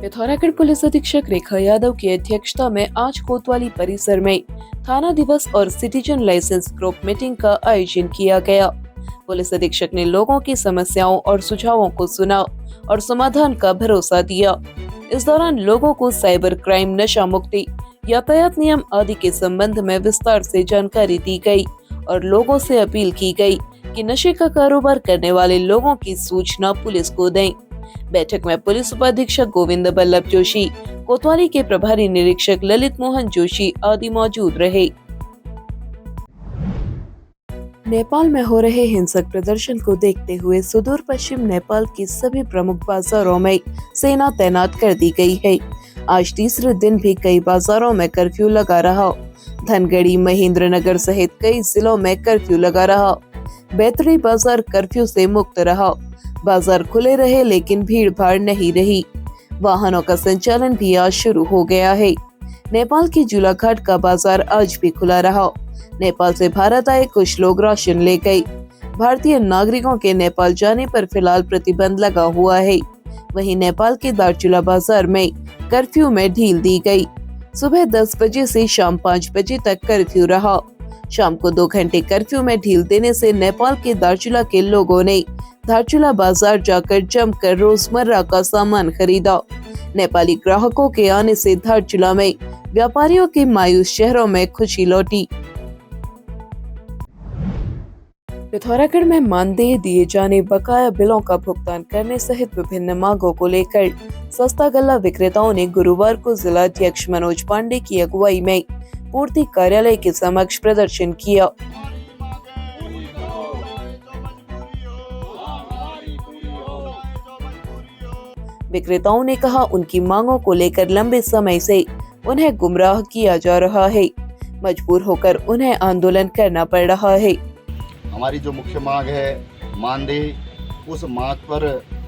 Pithoragarh police अधीक्षक रेखा यादव की अध्यक्षता में आज कोतवाली परिसर में थाना दिवस और सिटीजन लाइसेंस ग्रुप मीटिंग का आयोजन किया गया। पुलिस अधीक्षक ने लोगों की समस्याओं और सुझावों को सुना और समाधान का भरोसा दिया। इस दौरान लोगों को साइबर क्राइम, नशा मुक्ति, यातायात नियम आदि के संबंध में विस्तार से जानकारी दी गई और लोगों से अपील की गई कि नशे का कारोबार करने वाले लोगों की सूचना पुलिस को दें। बैठक में पुलिस उपाधीक्षक गोविंद बल्लभ जोशी, कोतवाली के प्रभारी निरीक्षक ललित मोहन जोशी आदि मौजूद रहे। नेपाल में हो रहे हिंसक प्रदर्शन को देखते हुए सुदूर पश्चिम नेपाल की सभी प्रमुख बाजारों में सेना तैनात कर दी गई है। आज तीसरे दिन भी कई बाजारों में कर्फ्यू लगा रहा। धनगढ़ी, महेंद्रनगर सहित कई जिलों में कर्फ्यू लगा रहा। बैतडी बाजार कर्फ्यू से मुक्त रहा। बाजार खुले रहे लेकिन भीड़ भाड़ नहीं रही। वाहनों का संचालन भी आज शुरू हो गया है। नेपाल की जूलाघाट का बाजार आज भी खुला रहा। नेपाल से भारत आए कुछ लोग राशन ले गए। भारतीय नागरिकों के नेपाल जाने पर फिलहाल प्रतिबंध लगा हुआ है। वहीं नेपाल के दार्चुला बाजार में कर्फ्यू में ढील दी गई। सुबह 10 बजे से शाम 5 बजे तक कर्फ्यू रहा। शाम को 2 घंटे कर्फ्यू में ढील देने से नेपाल के दार्चुला के लोगों ने धारचूला बाजार जाकर जमकर रोजमर्रा का सामान खरीदा। नेपाली ग्राहकों के आने से धारचूला में व्यापारियों के मायूस चेहरों में खुशी लौटी। पिथौरागढ़ में मानदेय दिए जाने, बकाया बिलों का भुगतान करने सहित विभिन्न मांगों को लेकर सस्ता गल्ला विक्रेताओं ने गुरुवार को जिला अध्यक्ष मनोज पांडे की अगुवाई में पूर्ति कार्यालय के समक्ष प्रदर्शन किया। विक्रेताओं ने कहा उनकी मांगों को लेकर लंबे समय से उन्हें गुमराह किया जा रहा है। मजबूर होकर उन्हें आंदोलन करना पड़ रहा है। हमारी जो मुख्य मांग है मानदेय, उस मांग पर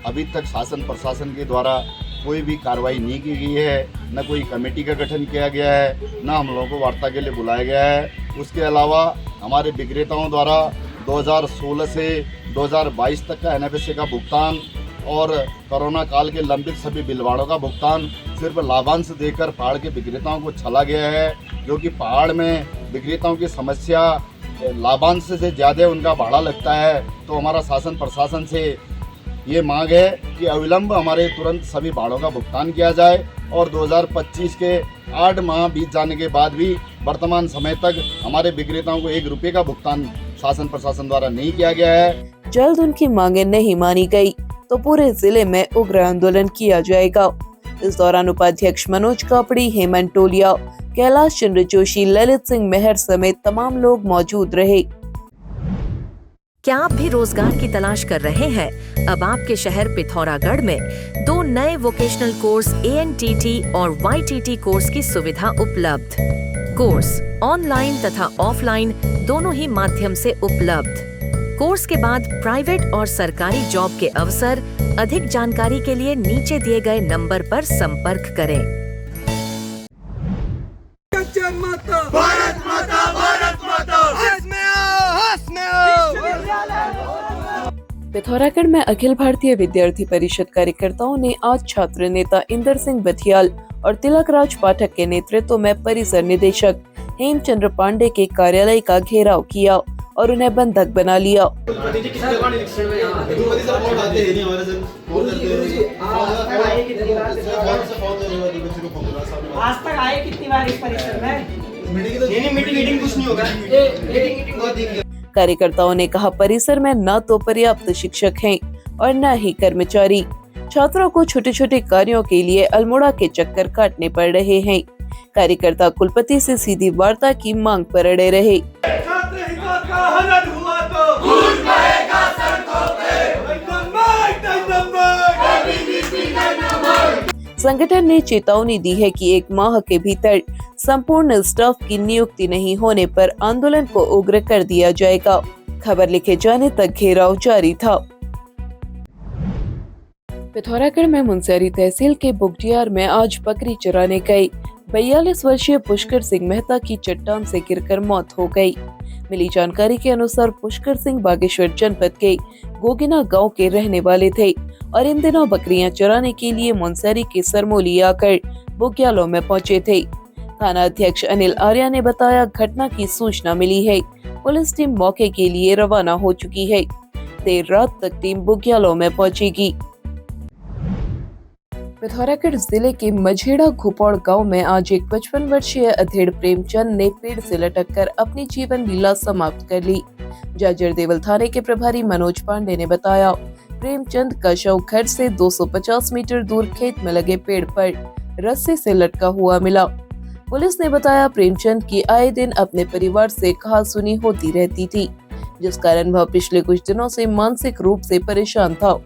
अभी तक शासन प्रशासन के द्वारा कोई भी कार्रवाई नहीं की गई है। न कोई कमेटी का गठन किया गया है, न हम लोगों को वार्ता के लिए बुलाया गया है। उसके अलावा हमारे विक्रेताओं द्वारा 2016 से 2022 तक का NFSA का भुगतान और कोरोना काल के लंबित सभी बिलवाड़ों का भुगतान सिर्फ लाभांश देकर पहाड़ के विक्रेताओं को छला गया है, जो कि पहाड़ में विक्रेताओं की समस्या लाभांश से ज़्यादा उनका भाड़ा लगता है। तो हमारा शासन प्रशासन से ये मांग है कि अविलंब हमारे तुरंत सभी भाड़ों का भुगतान किया जाए और 2025 के 8 माह बीत जाने के बाद भी वर्तमान समय तक हमारे विक्रेताओं को 1 रुपये का भुगतान शासन प्रशासन द्वारा नहीं किया गया है। जल्द उनकी मांगे नहीं मानी गई तो पूरे जिले में उग्र आंदोलन किया जाएगा। इस दौरान उपाध्यक्ष मनोज कापड़ी, हेमंत टोलिया, कैलाश चंद्र जोशी, ललित सिंह मेहर समेत तमाम लोग मौजूद रहे। क्या आप भी रोजगार की तलाश कर रहे हैं? अब आपके शहर पिथौरागढ़ में 2 नए वोकेशनल कोर्स ANTT और YTT कोर्स की सुविधा उपलब्ध। कोर्स ऑनलाइन तथा ऑफलाइन दोनों ही माध्यम से उपलब्ध। कोर्स के बाद प्राइवेट और सरकारी जॉब के अवसर। अधिक जानकारी के लिए नीचे दिए गए नंबर पर संपर्क करें। भारत माता, भारत माता, हंस में आओ। पिथौरागढ़ में अखिल भारतीय विद्यार्थी परिषद कार्यकर्ताओं ने आज छात्र नेता इंदर सिंह बथियाल और तिलक राज पाठक के नेतृत्व में परिसर निदेशक हेमचंद्र पांडे के कार्यालय का घेराव किया और उन्हें बंधक बना लिया। आज तक आए कितनी बार इस परिसर में? मीटिंग कुछ नहीं होगा। कार्यकर्ताओं ने कहा परिसर में न तो पर्याप्त शिक्षक हैं और न ही कर्मचारी। छात्रों को छोटे छोटे कार्यों के लिए अल्मोड़ा के चक्कर काटने पड़ रहे हैं। कार्यकर्ता कुलपति से सीधी वार्ता की मांग पर अड़े रहे। संगठन ने चेतावनी दी है कि 1 माह के भीतर संपूर्ण स्टाफ की नियुक्ति नहीं होने पर आंदोलन को उग्र कर दिया जाएगा। खबर लिखे जाने तक घेराव जारी था। पिथौरागढ़ में मुनस्यारी तहसील के बुगटियार में आज बकरी चराने गए 42 वर्षीय पुष्कर सिंह मेहता की चट्टान से गिरकर मौत हो गई। मिली जानकारी के अनुसार पुष्कर सिंह बागेश्वर जनपद के गोगिना गांव के रहने वाले थे और इन दिनों बकरियां चराने के लिए मुनस्यारी के सरमोली आकर बुग्यालों में पहुंचे थे। थाना अध्यक्ष अनिल आर्या ने बताया, घटना की सूचना मिली है, पुलिस टीम मौके के लिए रवाना हो चुकी है। देर रात तक टीम बुग्यालों में पहुंचेगी। पिथौरागढ़ जिले के मझेड़ा घुपौड़ गांव में आज एक 55 वर्षीय अधेड़ प्रेमचंद ने पेड़ से लटककर अपनी जीवन लीला समाप्त कर ली। जाजर देवल थाने के प्रभारी मनोज पांडे ने बताया, प्रेमचंद का शव घर से 250 मीटर दूर खेत में लगे पेड़ पर रस्से से लटका हुआ मिला। पुलिस ने बताया, प्रेमचंद की आए दिन अपने परिवार से कहासुनी होती रहती थी, जिस कारण वह पिछले कुछ दिनों से मानसिक रूप से परेशान था।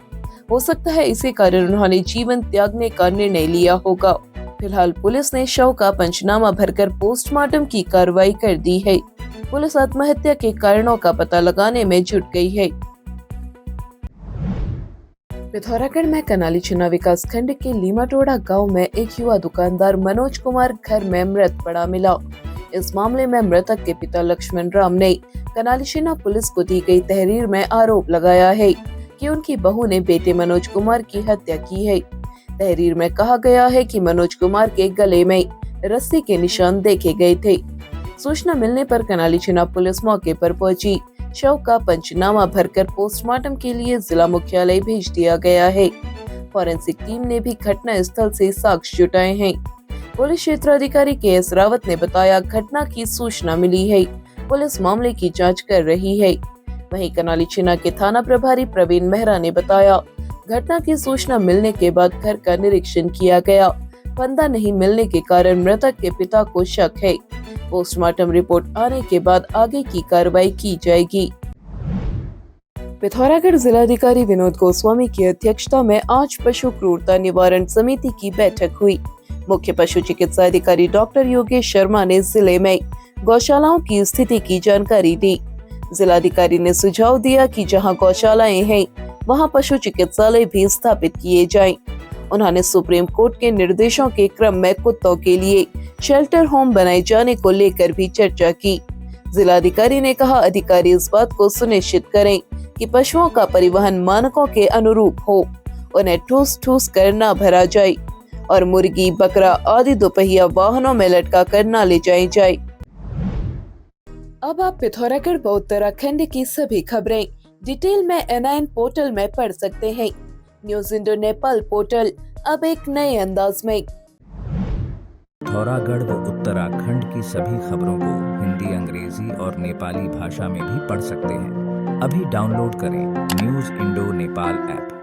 हो सकता है इसी कारण उन्होंने जीवन त्यागने का निर्णय लिया होगा। फिलहाल पुलिस ने शव का पंचनामा भरकर पोस्टमार्टम की कार्रवाई कर दी है। पुलिस आत्महत्या के कारणों का पता लगाने में जुट गई है। पिथौरागढ़ में कनाली छिन्ना विकास खंड के लीमाटोड़ा गांव में एक युवा दुकानदार मनोज कुमार घर में मृत पड़ा मिला। इस मामले में मृतक के पिता लक्ष्मण राम ने कनाली छिन्ना पुलिस को दी गई तहरीर में आरोप लगाया है कि उनकी बहू ने बेटे मनोज कुमार की हत्या की है। तहरीर में कहा गया है कि मनोज कुमार के गले में रस्सी के निशान देखे गए थे। सूचना मिलने पर कनाली छिन्ना पुलिस मौके पर पहुंची। शव का पंचनामा भरकर पोस्टमार्टम के लिए जिला मुख्यालय भेज दिया गया है। फॉरेंसिक टीम ने भी घटना स्थल से साक्ष्य जुटाए हैं। पुलिस क्षेत्राधिकारी KS रावत ने बताया, घटना की सूचना मिली है, पुलिस मामले की जांच कर रही है। वहीं कनाली छिन्ना के थाना प्रभारी प्रवीण मेहरा ने बताया, घटना की सूचना मिलने के बाद घर का निरीक्षण किया गया। फंदा नहीं मिलने के कारण मृतक के पिता को शक है। पोस्टमार्टम रिपोर्ट आने के बाद आगे की कार्रवाई की जाएगी। पिथौरागढ़ जिलाधिकारी विनोद गोस्वामी की अध्यक्षता में आज पशु क्रूरता निवारण समिति की बैठक हुई। मुख्य पशु चिकित्सा अधिकारी डॉक्टर योगेश शर्मा ने जिले में गौशालाओं की स्थिति की जानकारी दी। जिलाधिकारी ने सुझाव दिया कि जहां गौशालाएं हैं, वहां पशु चिकित्सालय भी स्थापित किए जाएं। उन्होंने सुप्रीम कोर्ट के निर्देशों के क्रम में कुत्तों के लिए शेल्टर होम बनाए जाने को लेकर भी चर्चा की। जिलाधिकारी ने कहा, अधिकारी इस बात को सुनिश्चित करें कि पशुओं का परिवहन मानकों के अनुरूप हो, उन्हें ठूस ठूस कर न भरा जाए और मुर्गी, बकरा आदि दोपहिया वाहनों में लटका कर न ले जाए। अब आप पिथौरागढ़ व उत्तराखंड की सभी खबरें डिटेल में NIN पोर्टल में पढ़ सकते हैं। न्यूज इंडो नेपाल पोर्टल अब एक नए अंदाज में। पिथौरागढ़ व उत्तराखंड की सभी खबरों को हिंदी, अंग्रेजी और नेपाली भाषा में भी पढ़ सकते हैं। अभी डाउनलोड करें न्यूज इंडो नेपाल ऐप।